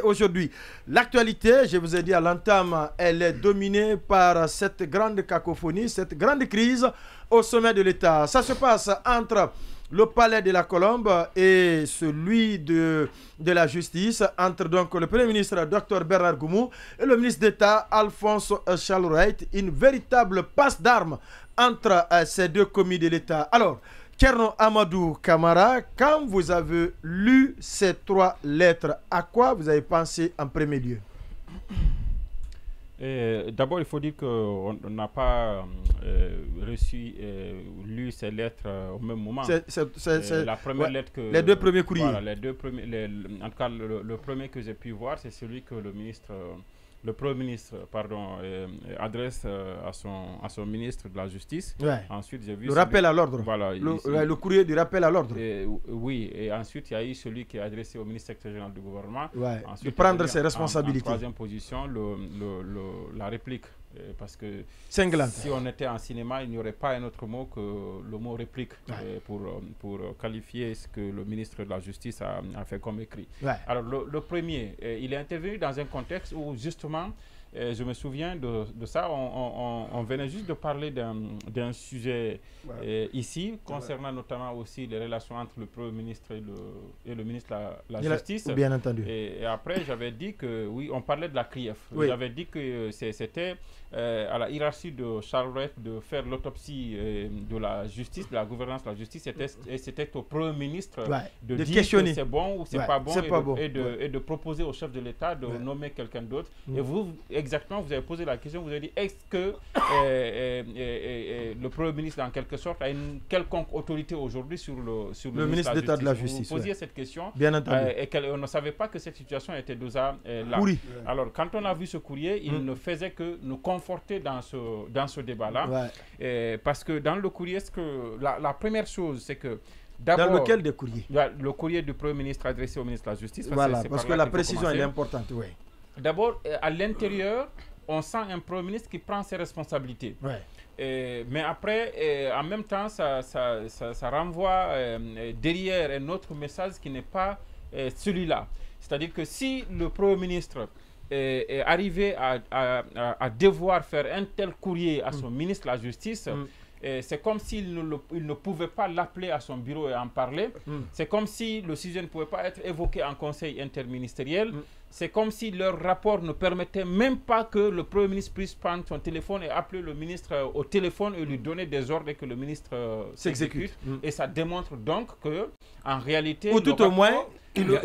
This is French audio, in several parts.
aujourd'hui. L'actualité, je vous ai dit à l'entame, elle est dominée par cette grande cacophonie, cette grande crise au sommet de l'État. Ça se passe entre le palais de la Colombe et celui de la justice, entre donc le Premier ministre Dr Bernard Goumou et le ministre d'État Alphonse Charles Wright. Une véritable passe d'armes entre ces deux commis de l'État. Alors, Kerno Amadou Kamara, quand vous avez lu ces trois lettres, à quoi vous avez pensé en premier lieu? D'abord, il faut dire qu'on n'a pas lu ces lettres au même moment. La première lettre que... Les deux premiers courriers. Voilà, les deux premiers, en tout cas, le premier que j'ai pu voir, c'est celui que le Premier ministre adresse à son ministre de la Justice. Ouais. Ensuite, j'ai vu... Le rappel à l'ordre. Voilà. Le courrier du rappel à l'ordre. Oui, et ensuite, il y a eu celui qui est adressé au ministre secrétaire général du gouvernement. Ouais. Ensuite, de prendre ses responsabilités. En troisième position, la réplique. Parce que Cinglante. Si on était en cinéma, il n'y aurait pas un autre mot que le mot réplique pour qualifier ce que le ministre de la Justice a fait comme écrit. Ouais. Alors, le premier, il est intervenu dans un contexte où, justement, je me souviens de ça, on venait juste de parler d'un sujet ici, concernant notamment aussi les relations entre le Premier ministre et le ministre de la Justice. Bien entendu. Et après, j'avais dit que, oui, on parlait de la CRIEF. Oui. J'avais dit que c'était à la hiérarchie de Charles Wright de faire l'autopsie de la justice, de la gouvernance de la justice, et c'était au Premier ministre de dire questionner. que c'est bon ou c'est pas bon, et de proposer au chef de l'État de nommer quelqu'un d'autre. Et vous, exactement, vous avez posé la question, vous avez dit, est-ce que le Premier ministre, en quelque sorte, a une quelconque autorité aujourd'hui sur le ministre d'État de la Justice? Vous posiez cette question. Bien entendu. Et on ne savait pas que cette situation était déjà là. Oui. Alors, quand on a vu ce courrier, il ne faisait que nous conforter dans ce débat-là. Parce que dans le courrier, la première chose, c'est que dans lequel des courriers? Le courrier du Premier ministre adressé au ministre de la Justice. Voilà, parce que la précision elle est importante. Oui. D'abord, à l'intérieur, on sent un Premier ministre qui prend ses responsabilités. Mais après, en même temps, ça renvoie derrière un autre message qui n'est pas celui-là. C'est-à-dire que si le Premier ministre est arrivé à devoir faire un tel courrier à son ministre de la Justice, c'est comme s'il ne pouvait pas l'appeler à son bureau et en parler. C'est comme si le sujet ne pouvait pas être évoqué en conseil interministériel. C'est comme si leur rapport ne permettait même pas que le Premier ministre puisse prendre son téléphone et appeler le ministre au téléphone et lui donner des ordres et que le ministre s'exécute. Et ça démontre donc que, en réalité... Ou tout au moins... Il peut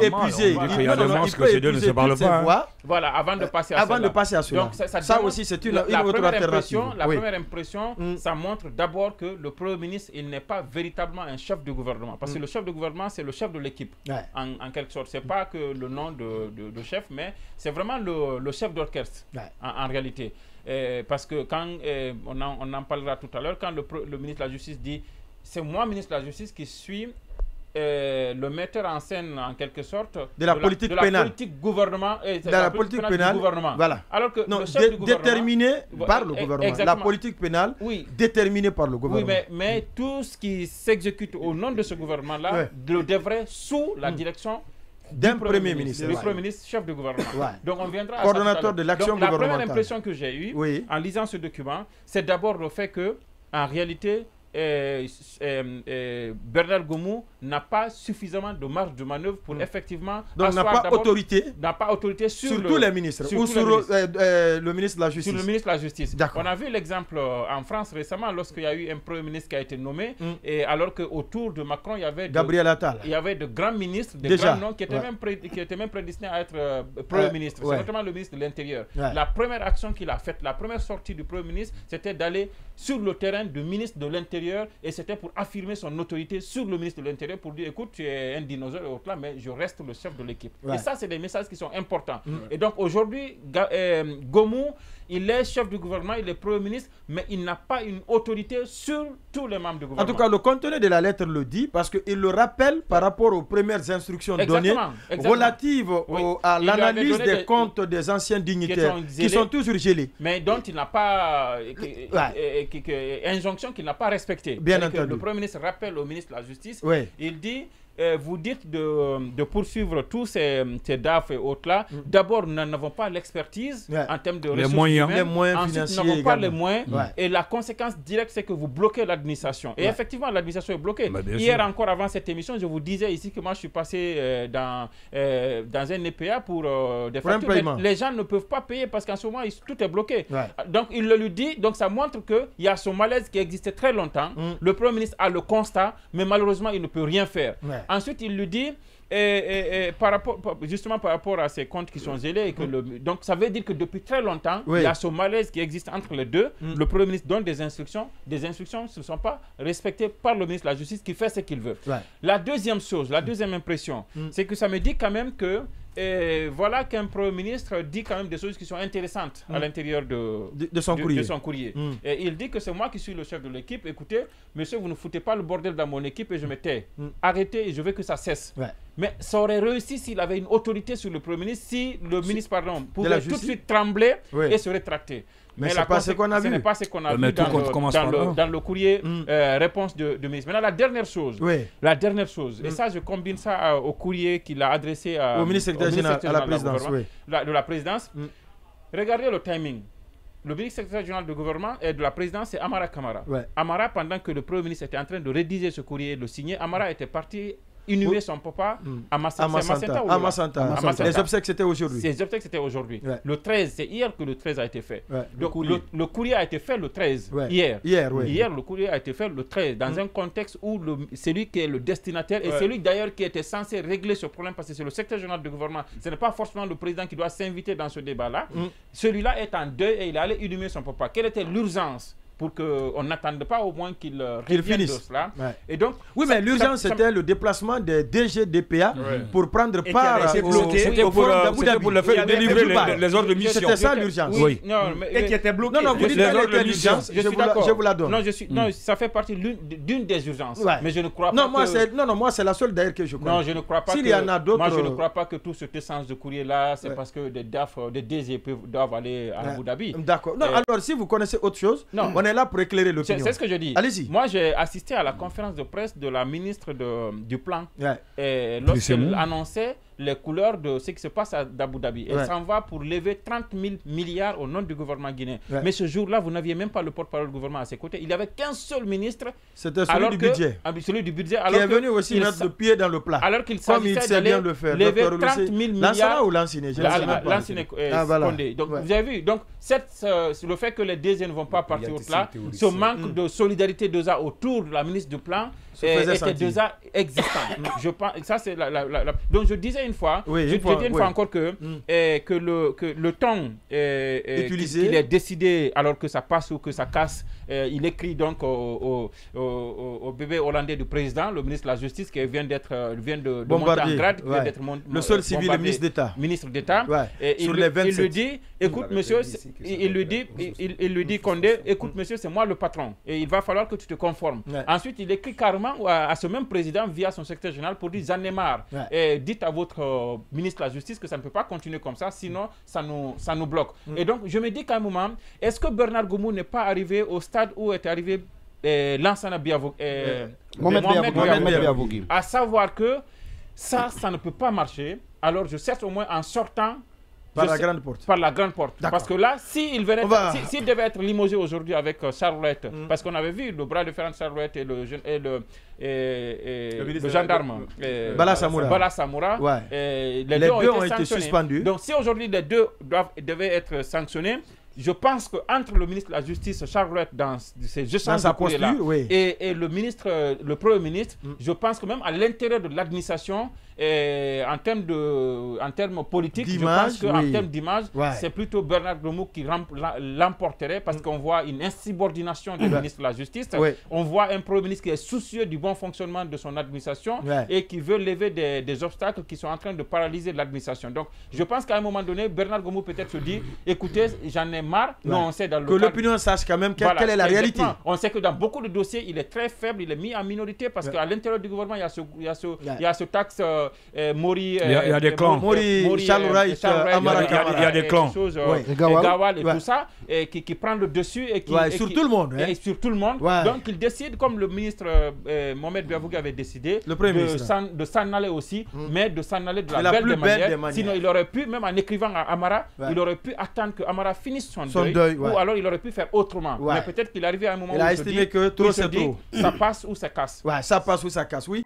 épuiser. Il y a des monstres que ces deux ne se parlent pas. Voilà, avant de passer à cela. Donc, ça aussi, c'est une autre alternative. La première impression, ça montre d'abord que le Premier ministre, il n'est pas véritablement un chef de gouvernement. Parce que le chef de gouvernement, c'est le chef de l'équipe. En quelque sorte. Ce n'est pas que le nom de chef, mais c'est vraiment le chef d'orchestre, en réalité. Parce que quand, on en parlera tout à l'heure, quand le ministre de la Justice dit « c'est moi, ministre de la Justice, qui suis... le metteur en scène en quelque sorte de la politique pénale, politique gouvernement, de la politique pénale, voilà. Alors que non, le chef du gouvernement, déterminé par le gouvernement, exactement. La politique pénale déterminée par le gouvernement. Oui, mais tout ce qui s'exécute au nom de ce gouvernement-là devrait sous la direction d'un Premier ministre. Le Premier ministre, chef de gouvernement. Donc on viendra à coordonnateur de l'action gouvernementale. La première impression que j'ai eue en lisant ce document, c'est d'abord le fait que, en réalité, Bernard Goumou n'a pas suffisamment de marge de manœuvre pour effectivement... Donc n'a pas autorité sur tous les ministres ou sur le ministre de la Justice. Sur le ministre de la Justice. On a vu l'exemple en France récemment lorsqu'il y a eu un Premier ministre qui a été nommé et alors qu'autour de Macron, il y avait Gabriel Attal. Il y avait de grands ministres, de grands noms qui étaient même prédestinés à être Premier ministre. C'est notamment le ministre de l'Intérieur. La première action qu'il a faite, la première sortie du Premier ministre, c'était d'aller sur le terrain du ministre de l'Intérieur et c'était pour affirmer son autorité sur le ministre de l'Intérieur pour dire écoute, tu es un dinosaure et autre là, mais je reste le chef de l'équipe. Et ça, c'est des messages qui sont importants. Et donc aujourd'hui, Goumou, il est chef du gouvernement, il est Premier ministre, mais il n'a pas une autorité sur tous les membres du gouvernement. En tout cas, le contenu de la lettre le dit parce qu'il le rappelle par rapport aux premières instructions données relatives à l'analyse des comptes des anciens dignitaires qui sont toujours gelés. Mais dont il n'a pas... injonction qu'il n'a pas respectée. Bien entendu. Le Premier ministre rappelle au ministre de la Justice, il dit vous dites de poursuivre tous ces DAF et autres-là. D'abord, nous n'avons pas l'expertise en termes de ressources humaines. Les moyens Ensuite, financiers nous n'avons pas les également. moyens. Et la conséquence directe, c'est que vous bloquez l'administration. Et effectivement, l'administration est bloquée. Hier encore, avant cette émission, je vous disais ici que moi, je suis passé dans un EPA pour des factures. Les gens ne peuvent pas payer parce qu'en ce moment, tout est bloqué. Donc, il le lui dit. Donc, ça montre qu'il y a ce malaise qui existait très longtemps. Le Premier ministre a le constat, mais malheureusement, il ne peut rien faire. Ensuite, il lui dit, justement par rapport à ces comptes qui sont gelés, et que donc ça veut dire que depuis très longtemps, il y a ce malaise qui existe entre les deux. Le Premier ministre donne des instructions ne sont pas respectées par le ministre de la Justice qui fait ce qu'il veut. La deuxième chose, la deuxième impression, c'est que ça me dit quand même que voilà qu'un Premier ministre dit quand même des choses qui sont intéressantes à l'intérieur de son courrier. Et il dit que c'est moi qui suis le chef de l'équipe. Écoutez, monsieur, vous ne foutez pas le bordel dans mon équipe et je me tais. Arrêtez et je veux que ça cesse. Mais ça aurait réussi s'il avait une autorité sur le Premier ministre, si le ministre, pouvait tout de suite trembler et se rétracter. Mais ce n'est pas ce qu'on a vu. Ce n'est pas ce qu'on a vu dans le courrier réponse de ministre. Maintenant, la dernière chose, et ça, je combine ça au courrier qu'il a adressé au ministre général à la présidence. De la présidence. Regardez le timing. Le ministre secrétaire général du gouvernement et de la présidence, c'est Amara Kamara. Amara, pendant que le Premier ministre était en train de rédiger ce courrier et de le signer, Amara était parti inhumer son papa à Massanta. Les obsèques, c'était aujourd'hui. Les obsèques, c'était aujourd'hui. Le 13, c'est hier que le 13 a été fait. Donc, le courrier a été fait le 13, hier. Hier, le courrier a été fait le 13, dans un contexte où c'est lui qui est le destinataire et c'est lui d'ailleurs qui était censé régler ce problème parce que c'est le secrétaire général du gouvernement. Ce n'est pas forcément le président qui doit s'inviter dans ce débat-là. Celui-là est en deuil et il est allé inhumer son papa. Quelle était l'urgence pour qu'on n'attende pas au moins qu'il finisse de cela. Et donc, oui, mais l'urgence, c'était le déplacement des DG DPA pour prendre part pour le faire délivrer les ordres de mission. C'était ça l'urgence. Et qui était bloqué. Non, vous dites que c'était l'urgence. Je vous la donne. Non, ça fait partie d'une des urgences. Mais je ne crois pas moi, c'est la seule d'ailleurs que je crois. Non, je ne crois pas. S'il y en a d'autres. Moi, je ne crois pas que tout cet essence de courrier-là, c'est parce que des DAF, des DG doivent aller à Abu Dhabi. D'accord. Non, alors, si vous connaissez autre chose, on est là pour éclairer l'opinion. C'est ce que je dis. Allez-y. Moi, j'ai assisté à la conférence de presse de la ministre du Plan. Lorsqu'elle annonçait les couleurs de ce qui se passe à Abu Dhabi. Elle s'en va pour lever 30 000 milliards au nom du gouvernement guinéen. Mais ce jour-là, vous n'aviez même pas le porte-parole du gouvernement à ses côtés. Il n'y avait qu'un seul ministre. C'était celui du budget. Celui du budget. Qui est venu aussi mettre le pied dans le plat. Alors qu'il s'agissait de lever 30 000 milliards. L'Ansana ou l'Anciné? Condé. Donc, vous avez vu. Donc, le fait que les DG ne vont pas partir au-delà, ce manque de solidarité déjà autour de la ministre du Plan était déjà existant. Je pense, ça c'est donc je disais une fois, une fois encore que le ton utilisé, il est décidé alors que ça passe ou que ça casse. Il écrit donc au bébé hollandais du président, le ministre de la Justice, qui vient de monter en grade, le seul civil, le ministre d'État. Il lui dit, écoute monsieur, il lui dit Condé, écoute monsieur, c'est moi le patron et il va falloir que tu te conformes. Ensuite, il écrit carrément à ce même président via son secrétaire général pour dire j'en ai marre. Dites à votre ministre de la Justice que ça ne peut pas continuer comme ça, sinon ça nous bloque. Et donc, je me dis qu'à un moment, est-ce que Bernard Goumou n'est pas arrivé au stade où est arrivé Lansana Mohamed Biavougui, à savoir que ça ne peut pas marcher. Alors, je cherche au moins en sortant par la grande porte. Par la grande porte. Parce que là, s'il devait être limogé aujourd'hui avec Charlotte, parce qu'on avait vu le bras de fer entre Charlotte et le gendarme Bala Samoura, les deux ont été suspendus. Donc, si aujourd'hui les deux devaient être sanctionnés, je pense qu'entre le ministre de la Justice, Charlotte, dans ces échanges de courrier-là, et le Premier ministre, je pense que même à l'intérieur de l'administration, en termes politiques, je pense qu'en termes d'image, c'est plutôt Bernard Goumou qui l'emporterait parce qu'on voit une insubordination du ministre de la Justice. On voit un Premier ministre qui est soucieux du bon fonctionnement de son administration et qui veut lever des obstacles qui sont en train de paralyser l'administration. Donc, je pense qu'à un moment donné, Bernard Goumou peut-être se dit, écoutez, j'en ai ait marre. Non, on sait dans le que l'opinion sache quand même quelle est la réalité. On sait que dans beaucoup de dossiers, il est très faible, il est mis en minorité parce qu'à l'intérieur du gouvernement, il y a ce taxe Mori. Il y a des clans. Mori, Charles Amara, il y a des clans. Gawal et tout ça, qui prend le dessus. Sur tout le monde. Et sur tout le monde. Donc, il décide, comme le ministre Mohamed Biavoug avait décidé, de s'en aller aussi, mais de s'en aller de la belle des manières. Sinon, il aurait pu, même en écrivant à Amara, il aurait pu attendre que Amara finisse son deuil, ou alors il aurait pu faire autrement. Mais peut-être qu'il est arrivé à un moment où il a estimé que trop c'est trop. Ça passe ou ça casse. Ça passe ou ça casse, oui.